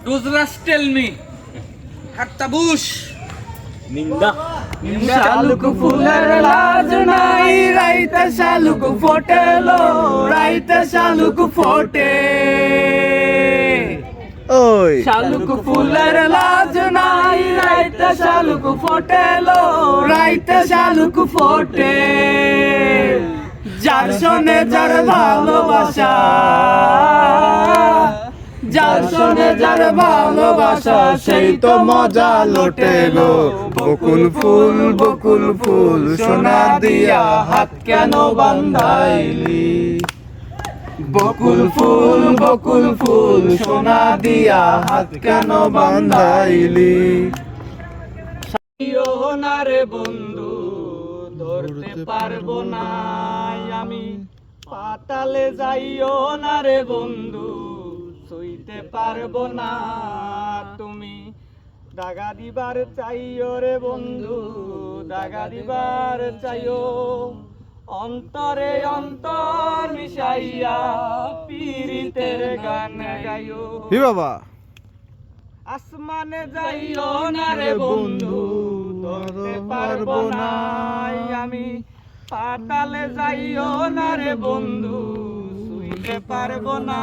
Rose tell me. Hatta bush. নিন্দা শালুক ফুলের লাজ নাই রাইতে শালুক ফোটেলো রাইতে শালুক ফোটে ওই শালুক ফুলের লাজ নাই রাইতে শালুক ফোটেলো রাইতে শালুক ফোটে যার শোনে যার ভালোবাসা যার শোনে যার ভালোবাসা সেই তো মজা লোটে গো বকুল ফুল সোনা দিয়া হাত কেন বান্ধাইলি বকুল ফুল সোনা দিয়া হাত কেন বান্ধাইলি যাইও না রে বন্ধু ধরতে পারবো না আমি পাতালে যাইও না রে বন্ধু ছুঁইতে পারবো না তুমি দাগা দিবার চাইও রে বন্ধু দাগা দিবার চাইও অন্তরে অন্তর মিশাইয়া পীড়িতের গান গাইও হি বাবা আসমানে যাইও না রে বন্ধু ধরতে পারবো না আমি পাতালে যাইও না রে বন্ধু ছুঁইতে পারবো না